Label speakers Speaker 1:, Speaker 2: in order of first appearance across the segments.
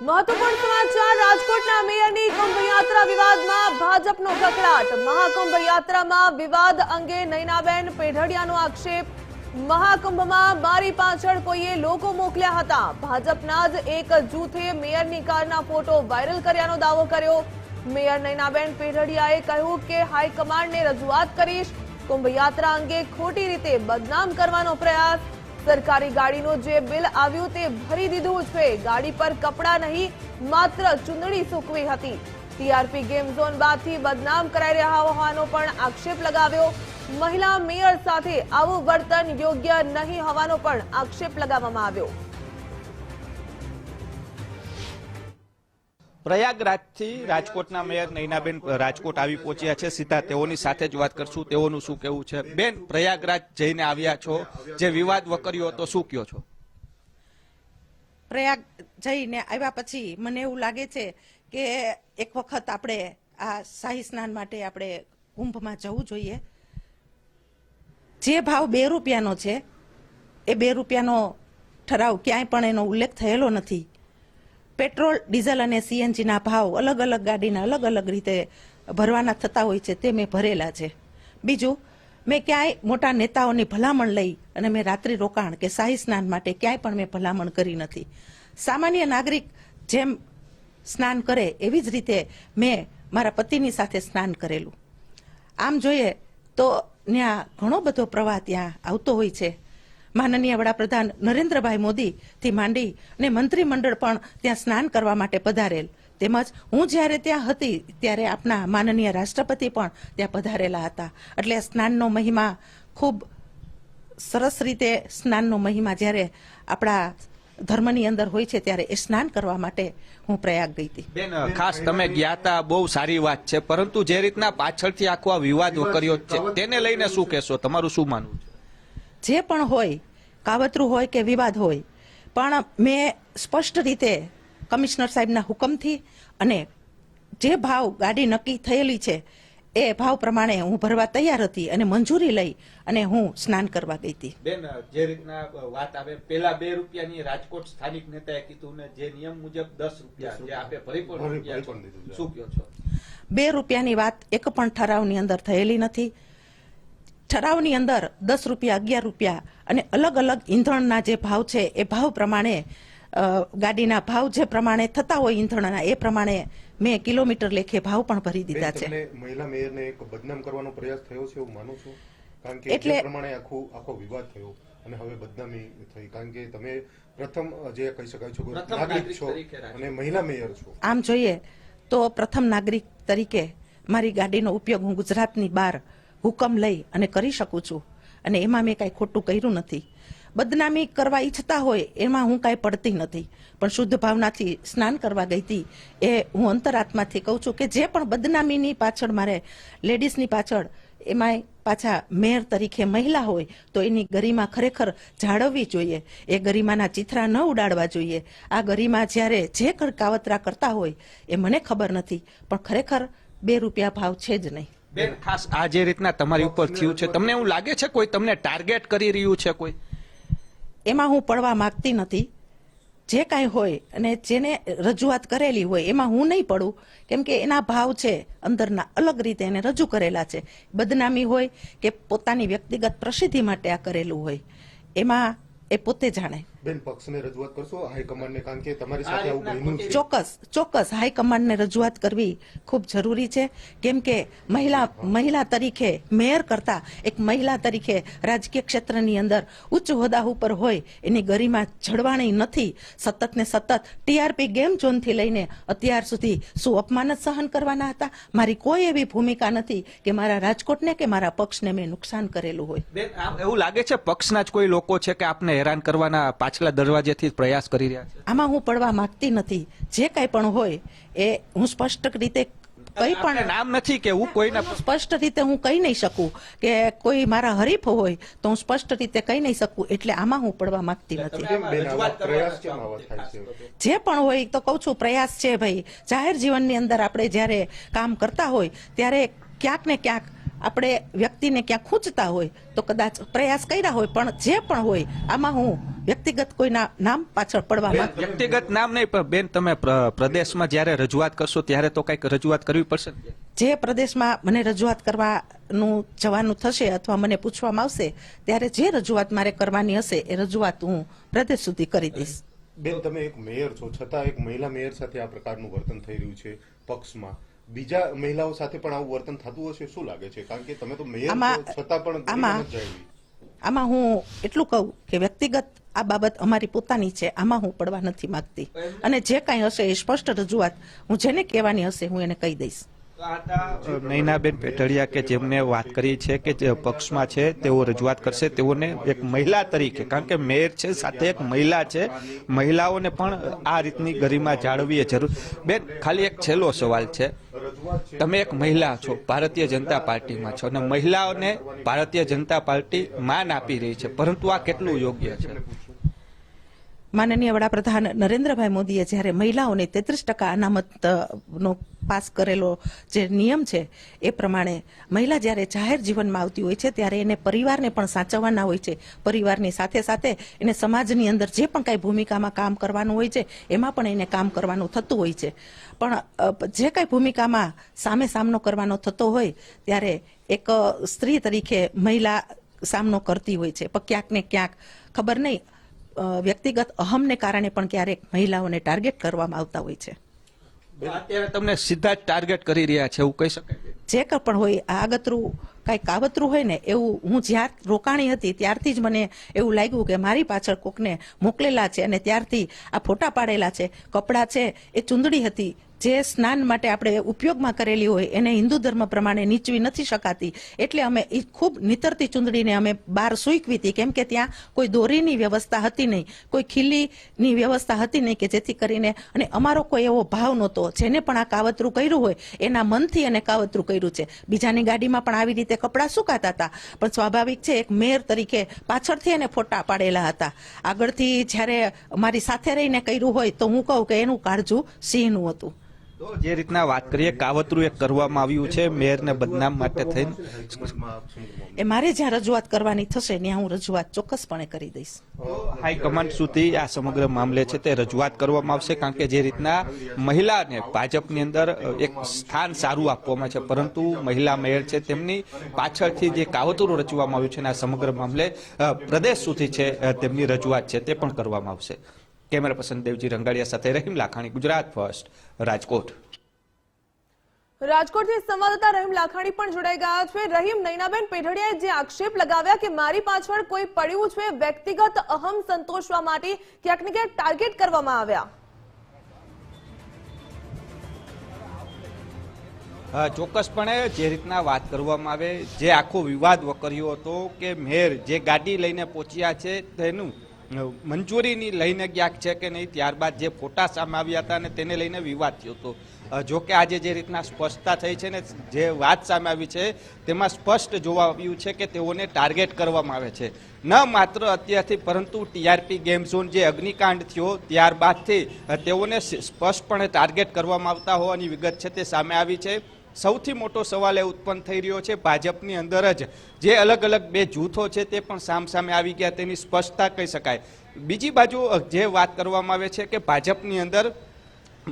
Speaker 1: મહત્વપૂર્ણ સમાચાર રાજકોટના મેયરની કુંભ યાત્રા વિવાદમાં ભાજપનો કકળાટ। મહાકુંભ યાત્રામાં વિવાદ અંગે નયનાબેન પેઢડિયાનો આક્ષેપ। મહાકુંભમાં મારી પાછળ કોઈએ લોકો મોકલ્યા હતા। ભાજપના જ એક જૂથે મેયરની કારના ફોટો વાયરલ કર્યાનો દાવો કર્યો। મેયર નયનાબેન પેઢડિયાએ કહ્યું કે હાઈકમાન્ડને રજૂઆત કરીશ। કુંભ યાત્રા અંગે ખોટી રીતે બદનામ કરવાનો પ્રયાસ। સરકારી ગાડીનું જે બિલ આવ્યું તે ભરી દીધું છે। ગાડી પર કપડા નહીં માત્ર ચૂંદડી સૂકવી હતી। ટીઆરપી ગેમ ઝોન બાદથી બદનામ કરાઈ રહ્યા હોવાનો પણ આક્ષેપ લગાવ્યો। મહિલા મેયર સાથે આવું વર્તન યોગ્ય નહીં હોવાનો પણ આક્ષેપ લગાવવામાં આવ્યો।
Speaker 2: પ્રયાગરાજથી રાજકોટના મેયર નયનાબેન રાજકોટ આવી પહોંચ્યા છે। સીધા તેઓની સાથે જ વાત કરશું, તેઓનું શું કહેવું છે। બેન, પ્રયાગરાજ જઈને આવ્યા છો, જે વિવાદ વકર્યો હતો, શું કહો છો?
Speaker 3: પ્રયાગ જઈને આવ્યા પછી મને એવું લાગે છે કે એક વખત આપણે આ શાહી સ્નાન માટે આપણે કુંભમાં જવું જોઈએ। જે ભાવ 2 રૂપિયાનો છે એ 2 રૂપિયાનો ઠરાવ ક્યાંય પણ એનો ઉલ્લેખ થયેલો નથી। પેટ્રોલ, ડીઝલ અને સીએનજીના ભાવ અલગ અલગ ગાડીના અલગ અલગ રીતે ભરવાના થતા હોય છે, તે મેં ભરેલા છે। બીજું, મેં ક્યાંય મોટા નેતાઓની ભલામણ લઈ અને મેં રાત્રિ રોકાણ કે શાહી સ્નાન માટે ક્યાંય પણ મેં ભલામણ કરી નથી। સામાન્ય નાગરિક જેમ સ્નાન કરે એવી જ રીતે મેં મારા પતિની સાથે સ્નાન કરેલું। આમ જોઈએ તો ત્યાં ઘણો બધો પ્રવાહ ત્યાં આવતો હોય છે। માનનીય વડાપ્રધાન નરેન્દ્રભાઈ મોદીથી માંડી અને મંત્રીમંડળ પણ ત્યાં સ્નાન કરવા માટે પધારેલ। તેમજ હું જ્યારે ત્યાં હતી ત્યારે આપના માનનીય રાષ્ટ્રપતિ પણ ત્યાં પધારેલા હતા। એટલે સ્નાનનો મહિમા ખૂબ સરસ રીતે સ્નાનનો મહિમા જ્યારે આપણા ધર્મની અંદર હોય છે ત્યારે એ સ્નાન કરવા માટે હું પ્રયાગ ગઈ હતી।
Speaker 2: બેન, ખાસ તમે ગયા હતા, બહુ સારી વાત છે, પરંતુ જે રીતના પાછળથી આખો આ વિવાદ વકર્યો છે તેને લઈને શું કહેશો? તમારું શું માનવું છે?
Speaker 3: જે પણ હોય, કાવતરું હોય કે વિવાદ હોય, પણ મેં સ્પષ્ટ રીતે કમિશનર સાહેબના હુકમથી અને જે ભાવ ગાડી નક્કી થયેલી છે એ ભાવ પ્રમાણે હું ભરવા તૈયાર હતી અને મંજૂરી લઈ અને હું સ્નાન કરવા ગઈ હતી।
Speaker 2: બેન, જે રીતના વાત આવે, પેલા 2 રૂપિયાની રાજકોટ સ્થાનિક નેતાએ કીધું ને જે નિયમ મુજબ 10 રૂપિયા જે આપે ભરી પણ શું કહો છો?
Speaker 3: 2 રૂપિયાની વાત એક પણ ઠરાવની અંદર થયેલી નથી। ઠરાવની અંદર 10 રૂપિયા, 11 રૂપિયા અને અલગ અલગ ઈંધણના જે ભાવ છે એ ભાવ પ્રમાણે ગાડીના ભાવ જે પ્રમાણે થતા હોય ઈંધણના એ પ્રમાણે મેં કિલોમીટર લેખે ભાવ પણ ભરી દીધા છે।
Speaker 4: મહિલા મેયરને એક બદનામ કરવાનો પ્રયાસ થયો છે એવું માનો છો? કારણ કે એટલે પ્રમાણે આખો વિવાદ થયો અને હવે બદનામી થઈ, કારણ કે તમે પ્રથમ જે કહી શકાય છો નાગરિક છો અને મહિલા મેયર છો।
Speaker 3: આમ જોઈએ તો પ્રથમ નાગરિક તરીકે મારી ગાડીનો ઉપયોગ હું ગુજરાતની બહાર હુકમ લઈ અને કરી શકું છું અને એમાં મેં કાંઈ ખોટું કર્યું નથી। બદનામી કરવા ઈચ્છતા હોય એમાં હું કાંઈ પડતી નથી, પણ શુદ્ધ ભાવનાથી સ્નાન કરવા ગઈ હતી એ હું અંતરાત્માથી કહું છું કે જે પણ બદનામીની પાછળ મારે લેડીઝની પાછળ એમાંય પાછા મેયર તરીકે મહિલા હોય તો એની ગરિમા ખરેખર જાળવવી જોઈએ। એ ગરિમાના ચિથરા ન ઉડાડવા જોઈએ। આ ગરિમા જ્યારે જે કાવતરા કરતા હોય એ મને ખબર નથી, પણ ખરેખર 2 રૂપિયા ભાવ છે જ નહીં।
Speaker 2: બેન, ખાસ આ જે રીતના તમારી ઉપર થયું છે, તમને એવું લાગે છે કોઈ તમને ટાર્ગેટ કરી રહ્યું છે? કોઈ
Speaker 3: એમાં હું પડવા માંગતી નથી। જે કાંઈ હોય અને જેને રજૂઆત કરેલી હોય એમાં હું નહીં પડું, કેમ કે એના ભાવ છે અંદરના અલગ રીતે એને રજૂ કરેલા છે। બદનામી હોય કે પોતાની વ્યક્તિગત પ્રસિદ્ધિ માટે આ કરેલું હોય એમાં એ પોતે જાણે।
Speaker 4: બેન, પક્ષને રજૂઆત કરશો હાઈકમાન્ડને? કારણ કે તમારી સાથે આવું બન્યું છે।
Speaker 3: ચોક્કસ હાઈકમાન્ડને રજૂઆત કરવી ખૂબ જરૂરી છે, કેમ કે મહિલા તરીકે મેયર કરતા એક મહિલા તરીકે રાજકીય ક્ષેત્રની અંદર ઉચ્ચ હોદ્દા ઉપર હોય એની ગરિમા જળવાણી નથી। સતત ને સતત ટીઆરપી ગેમ ઝોનથી લઈને અત્યાર સુધી શું અપમાન જ સહન કરવાના હતા? મારી કોઈ એવી ભૂમિકા નથી કે મારા રાજકોટને કે મારા પક્ષને મેં નુકસાન કરેલું હોય।
Speaker 2: બેન, એવું લાગે છે પક્ષના જ કોઈ લોકો છે કે આપને હેરાન કરવાના પાછલા દરવાજેથી પ્રયાસ કરી રહ્યા છે?
Speaker 3: આમાં હું પડવા માંગતી નથી। જે કાંઈ પણ હોય એ હું સ્પષ્ટ રીતે કઈ પણ
Speaker 2: નામ નથી કે હું કોઈના
Speaker 3: સ્પષ્ટ રીતે હું કહી નહીં શકું કે કોઈ મારા હરીફ હોય તો હું સ્પષ્ટ રીતે કહી નહીં શકું, એટલે આમાં હું પડવા માંગતી નથી। જે પણ હોય તો કહું છું પ્રયાસ છે ભાઈ। જાહેર જીવનની અંદર આપણે જ્યારે કામ કરતા હોય ત્યારે ક્યાંક ને ક્યાંક આપણે વ્યક્તિને ક્યાં ખૂંચતા હોય તો કદાચ પ્રયાસ કર્યા હોય, પણ જે પણ હોય આમાં હું વ્યક્તિગત કોઈના નામ પાછળ પડવા માંગુ
Speaker 2: વ્યક્તિગત નામ નહીં, પણ બેન તમે પ્રદેશમાં જ્યારે રજૂઆત કરશો ત્યારે તો કંઈક રજૂઆત કરવી પડશે ને?
Speaker 3: જે પ્રદેશમાં મને રજૂઆત કરવાનું જવાનું થશે અથવા મને પૂછવામાં આવશે ત્યારે જે રજૂઆત મારે કરવાની હશે એ રજૂઆત હું પ્રદેશ સુધી કરી દઈશ.
Speaker 4: બેન, તમે એક મેયર છો, છતાં એક મહિલા મેયર સાથે આ પ્રકારનું વર્તન થઈ રહ્યું છે પક્ષમાં. બીજા મહિલાઓ સાથે પણ આવું વર્તન થતું હશે, શું લાગે છે? કારણ કે તમે તો મેયર છો, છતાં પણ
Speaker 3: આમાં હું એટલું કહું કે વ્યક્તિગત આ બાબત અમારી પોતાની છે, આમાં હું પડવા નથી માંગતી, અને જે કાંઈ હશે એ સ્પષ્ટ રજૂઆત હું જેને કહેવાની હશે હું એને કહી દઈશ.
Speaker 2: નૈનાબેન પેઢડિયા કે જેમને વાત કરી છે કે જે પક્ષમાં છે તેઓ રજૂઆત કરશે, તેઓને એક મહિલા તરીકે, કારણ કે મેયર છે સાથે એક મહિલા છે, મહિલાઓને પણ આ રીતની ગરિમા જાળવવી એ જરૂર. બેન, ખાલી એક છેલ્લો સવાલ છે, તમે એક મહિલા છો, ભારતીય જનતા પાર્ટીમાં છો, અને મહિલાઓને ભારતીય જનતા પાર્ટી માન આપી રહી છે, પરંતુ આ કેટલું યોગ્ય છે?
Speaker 3: માનનીય વડાપ્રધાન નરેન્દ્રભાઈ મોદીએ જ્યારે મહિલાઓને 33% અનામતનો પાસ કરેલો જે નિયમ છે એ પ્રમાણે મહિલા જ્યારે જાહેર જીવનમાં આવતી હોય છે ત્યારે એને પરિવારને પણ સાચવવાના હોય છે, પરિવારની સાથે સાથે એને સમાજની અંદર જે પણ કાંઈ ભૂમિકામાં કામ કરવાનું હોય છે એમાં પણ એને કામ કરવાનું થતું હોય છે. પણ જે કાંઈ ભૂમિકામાં સામનો કરવાનો થતો હોય ત્યારે એક સ્ત્રી તરીકે મહિલા સામનો કરતી હોય છે, પણ ક્યાંક ને ક્યાંક ખબર નહીં વ્યક્તિગત અહમને કારણે પણ ક્યારેક મહિલાઓને ટાર્ગેટ કરવામાં આવતા હોય છે.
Speaker 2: અત્યારે તમને સીધા જ ટાર્ગેટ કરી રહ્યા છે એવું કહી શકાય?
Speaker 3: જે કંઈ પણ હોય, આ આગતરું કાંઈ કાવતરું હોય ને એવું હું જ્યાં રોકાણી હતી ત્યારથી જ મને એવું લાગ્યું કે મારી પાછળ કોકને મોકલેલા છે, અને ત્યારથી આ ફોટા પાડેલા છે. કપડાં છે એ ચૂંદડી હતી જે સ્નાન માટે આપણે ઉપયોગમાં કરેલી હોય એને હિન્દુ ધર્મ પ્રમાણે નીચવી નથી શકાતી, એટલે અમે એ ખૂબ નીતરતી ચૂંદડીને અમે બહાર સૂકવી હતી, કેમ કે ત્યાં કોઈ દોરીની વ્યવસ્થા હતી નહીં, કોઈ ખીલીની વ્યવસ્થા હતી નહીં, કે જેથી કરીને, અને અમારો કોઈ એવો ભાવ નહોતો. જેને પણ આ કાવતરું કર્યું હોય એના મનથી એને કાવતરું કર્યું છે. બીજાની ગાડીમાં પણ આવી રીતે કપડાં સુકાતા હતા, પણ સ્વાભાવિક છે એક મેયર તરીકે પાછળથી એને ફોટા પાડેલા હતા. આગળથી જ્યારે મારી સાથે રહીને કર્યું હોય તો હું કહું કે એનું કાળજું સિંહનું હતું.
Speaker 2: તો જે રીતના વાત કરીએ, કાવતરું એક કરવામાં આવ્યું છે મેયરને બદનામ માટે થઈને,
Speaker 3: એ મારે જ્યાં રજૂઆત કરવાની થશે ત્યાં હું રજૂઆત ચોક્કસપણે કરી દઈશ.
Speaker 2: હાઈકમાન્ડ સુધી આ સમગ્ર મામલે છે તે રજૂઆત કરવામાં આવશે, કારણ કે જે રીતના મહિલાને ભાજપની અંદર એક સ્થાન સારું આપવામાં છે, પરંતુ મહિલા મેયર છે તેમની પાછળથી જે કાવતરું રચવામાં આવ્યું છે અને આ સમગ્ર મામલે પ્રદેશ સુધી છે તેમની રજૂઆત છે તે પણ કરવામાં આવશે. કેમેરા પર્સન દેવજી રંગાડિયા સાથે રહીમ લાખાણી, ગુજરાત ફર્સ્ટ, રાજકોટ.
Speaker 1: રાજકોટથી સંવાદદાતા રહીમ લાખાણી પણ જોડાઈ ગયા છે. રહીમ, નૈનાબેન પેઢડિયાએ જે આક્ષેપ લગાવ્યા કે મારી પાછળ કોઈ પડ્યું છે, વ્યક્તિગત અહમ સંતોષવા માટે ક્યાંક ને ક્યાંક ટાર્ગેટ કરવામાં આવ્યા.
Speaker 2: ચોક્કસપણે જે રીતના વાત કરવામાં આવે, જે આખો વિવાદ વકર્યો હતો કે મેયર જે ગાડી લઈને પહોંચ્યા છે તેનું મંજૂરીની લઈને ક્યાંક છે કે નહીં, ત્યારબાદ જે ફોટા સામે આવ્યા હતા અને તેને લઈને વિવાદ થયો હતો. જો કે આજે જે રીતના સ્પષ્ટતા થઈ છે ને જે વાત સામે આવી છે તેમાં સ્પષ્ટ જોવા આવ્યું છે કે તેઓને ટાર્ગેટ કરવામાં આવે છે, ન માત્ર અત્યારથી પરંતુ ટીઆરપી ગેમ ઝોન જે અગ્નિકાંડ થયો ત્યારબાદથી તેઓને સ્પષ્ટપણે ટાર્ગેટ કરવામાં આવતા હોવાની વિગત છે તે સામે આવી છે. સૌથી મોટો સવાલ એ ઉત્પન્ન થઈ રહ્યો છે, ભાજપની અંદર જ જે અલગ અલગ બે જૂથો છે તે પણ સામે આવી ગયા તેની સ્પષ્ટતા કહી શકાય. બીજી બાજુ જે વાત કરવામાં આવે છે કે ભાજપની અંદર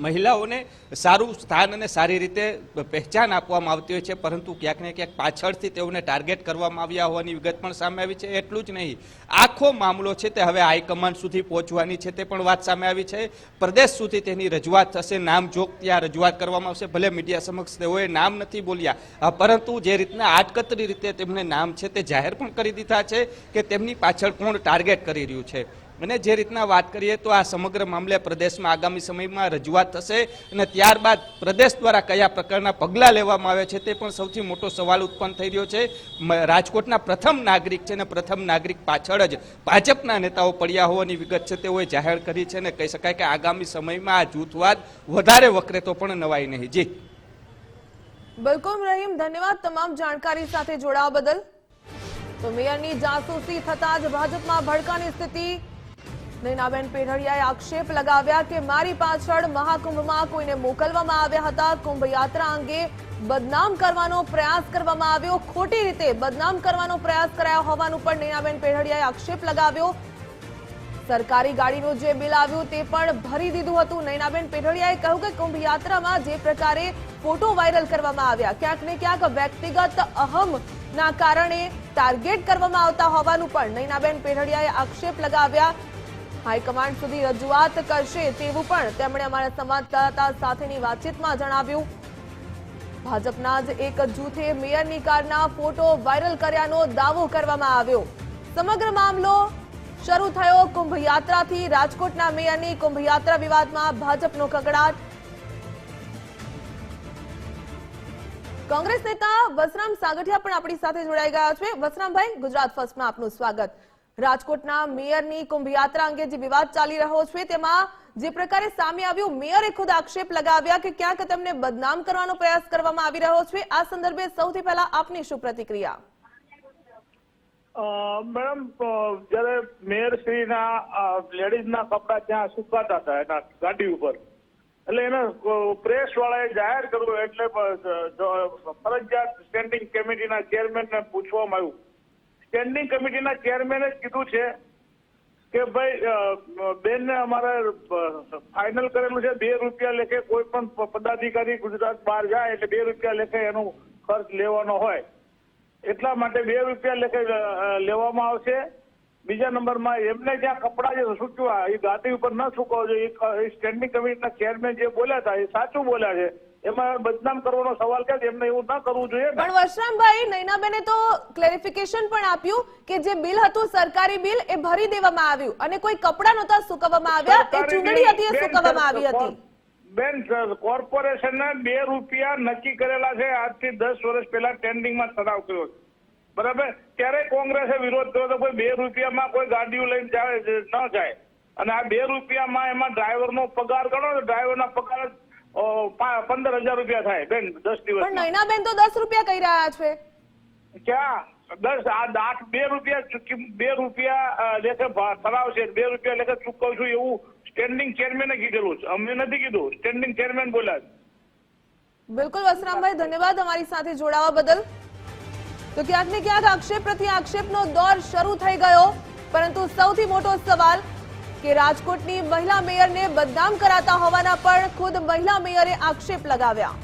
Speaker 2: મહિલાઓને સારું સ્થાન અને સારી રીતે પહેચાન આપવામાં આવતી હોય છે, પરંતુ ક્યાંક ને ક્યાંક પાછળથી તેઓને ટાર્ગેટ કરવામાં આવ્યા હોવાની વિગત પણ સામે આવી છે. એટલું જ નહીં, આખો મામલો છે તે હવે હાઈકમાન્ડ સુધી પહોંચવાની છે તે પણ વાત સામે આવી છે. પ્રદેશ સુધી તેની રજૂઆત થશે, નામ જોગ ત્યાં રજૂઆત કરવામાં આવશે. ભલે મીડિયા સમક્ષ તેઓએ નામ નથી બોલ્યા, પરંતુ જે રીતના આડકતરી રીતે તેમને નામ છે તે જાહેર પણ કરી દીધા છે કે તેમની પાછળ કોણ ટાર્ગેટ કરી રહ્યું છે. અને જે રીતના વાત કરીએ તો આ સમગ્ર મામલે પ્રદેશમાં આગામી સમયમાં રજૂઆત થશે અને ત્યારબાદ પ્રદેશ દ્વારા કયા પ્રકારના પગલાં લેવામાં આવે છે તે પણ સૌથી મોટો સવાલ ઉત્પન્ન થઈ રહ્યો છે. રાજકોટના પ્રથમ નાગરિક છે અને પ્રથમ નાગરિક પાછળ જ ભાજપના નેતાઓ પડ્યા હોવાની વિગત છે તેઓએ જાહેર કરી છે અને કહી શકાય કે આગામી સમયમાં આ જૂથવાદ વધારે વકરે તો પણ નવાઈ નહીં. જી
Speaker 1: બિલકુલ રહીમ, ધન્યવાદ તમામ જાણકારી સાથે જોડાવા બદલ. તો મેયરની જાસૂસી થતા જ ભાજપમાં ભડકાની સ્થિતિ. નૈનાબેન પેઢડિયાએ આક્ષેપ લગાવ્યા કે મારી પાછળ મહાકુંભમાં કોઈને મોકલવામાં આવ્યા હતા, કુંભ યાત્રા અંગે બદનામ કરવાનો પ્રયાસ કરવામાં આવ્યો, ખોટી રીતે બદનામ કરવાનો પ્રયાસ કરાયો હોવાનું પણ નૈનાબેન પેઢડિયાએ આક્ષેપ લગાવ્યો। સરકારી ગાડીનું જે બિલ આવ્યું તે પણ ભરી દીધું હતું। નૈનાબેન પેઢડિયાએ કહ્યું કે કુંભ યાત્રામાં જે પ્રકારે ફોટો વાયરલ કરવામાં આવ્યા, ક્યાંક ને ક્યાંક વ્યક્તિગત અહમના કારણે ટાર્ગેટ કરવામાં આવતા હોવાનું પણ નૈનાબેન પેઢડિયાએ આક્ષેપ લગાવ્યા। હાઈકમાન્ડ સુધી રજૂઆત કરશે તેવું પણ તેમણે અમારા સંવાદદાતા સાથેની વાતચીતમાં જણાવ્યું। ભાજપના જ એક જૂથે મેયરની કારના ફોટો વાયરલ કર્યાનો દાવો કરવામાં આવ્યો। સમગ્ર મામલો શરૂ થયો કુંભ યાત્રાથી। રાજકોટના મેયરની કુંભ યાત્રા વિવાદમાં ભાજપનો કકળાટ। કોંગ્રેસ નેતા વસરામ સાગઠિયા પણ આપણી સાથે જોડાઈ ગયા છે। વસરામભાઈ, ગુજરાત ફર્સ્ટમાં આપનું સ્વાગત। રાજકોટના મેયરની કુંભ યાત્રા અંગે જે વિવાદ ચાલી રહ્યો છે તેમાં જે પ્રકારે સામે આવ્યું, મેયરે ખુદ આક્ષેપ લગાવ્યા કે ક્યાંક તેમને બદનામ કરવાનો પ્રયાસ કરવામાં આવી રહ્યો છે। આ સંદર્ભે સૌથી પહેલા આપની શું પ્રતિક્રિયા?
Speaker 5: મેડમ, જયારે મેયર શ્રીના લેડીઝના કપડા ત્યાં સુકાતા હતા એના ગાડી ઉપર, એટલે એને પ્રેસ વાળાએ જાહેર કર્યું, એટલે ફરજિયાત સ્ટેન્ડિંગ કમિટીના ચેરમેનને પૂછવામાં આવ્યું। સ્ટેન્ડિંગ કમિટીના ચેરમેને કીધું છે કે ભાઈ બેનને અમારે ફાઇનલ કરેલું છે 2 રૂપિયા લેખે કોઈ પણ પદાધિકારી ગુજરાત બહાર જાય એટલે 2 રૂપિયા લેખે એનો ખર્ચ લેવાનો હોય, એટલા માટે 2 રૂપિયા લેખે લેવામાં આવશે। બીજા નંબરમાં એમને જ્યાં કપડા જે સૂકવ્યા એ ગાદી ઉપર ન સૂકવવા જોઈએ, સ્ટેન્ડિંગ કમિટીના ચેરમેન જે બોલ્યા હતા એ સાચું બોલ્યા છે, એમાં બદનામ કરવાનો સવાલ કે એમને એવું ન કરવું જોઈએ।
Speaker 1: પણ વસરામભાઈ, નૈનાબેને તો ક્લેરિફિકેશન પણ આપ્યું કે જે બિલ હતું સરકારી બિલ એ ભરી દેવામાં આવ્યું અને કોઈ કપડા નહોતા સુકવવામાં આવ્યા, એ ચૂંટણી હતી એ સુકવવામાં આવી હતી।
Speaker 5: બેન, કોર્પોરેશનને 2 રૂપિયા નક્કી કરેલા છે, આજથી 10 વર્ષ પહેલા ટેન્ડિંગમાં ઠરાવ કર્યો છે, બરાબર? ત્યારે કોંગ્રેસે વિરોધ કર્યો હતો કોઈ 2 રૂપિયામાં કોઈ ગાડીઓ લઈને જાય ન જાય, અને આ 2 રૂપિયામાં એમાં ડ્રાઈવરનો પગાર ગણો તો ડ્રાઈવરના પગાર 15,000 રૂપિયા થાય બેન 10 દિવસ।
Speaker 1: પણ નૈનાબેન તો 10 રૂપિયા કહી રહ્યા છે।
Speaker 5: ક્યાં 10? આ 2 રૂપિયા લેખે ઠરાવ છે, 2 રૂપિયા લેખે ચૂકવું છું એવું સ્ટેન્ડિંગ ચેરમેને કીધેલું છે, અમને નથી કીધું, સ્ટેન્ડિંગ ચેરમેન બોલ્યા।
Speaker 1: બિલકુલ વસરામભાઈ, ધન્યવાદ અમારી સાથે જોડાવા બદલ। તો ક્યાંક ને ક્યાંક આક્ષેપ પ્રતિ આક્ષેપનો દોર શરૂ થઈ ગયો, પરંતુ સૌથી મોટો સવાલ કે રાજકોટની મહિલા મેયરને બદનામ કરાતા હોવાના પણ ખુદ મહિલા મેયરે આક્ષેપ લગાવ્યા।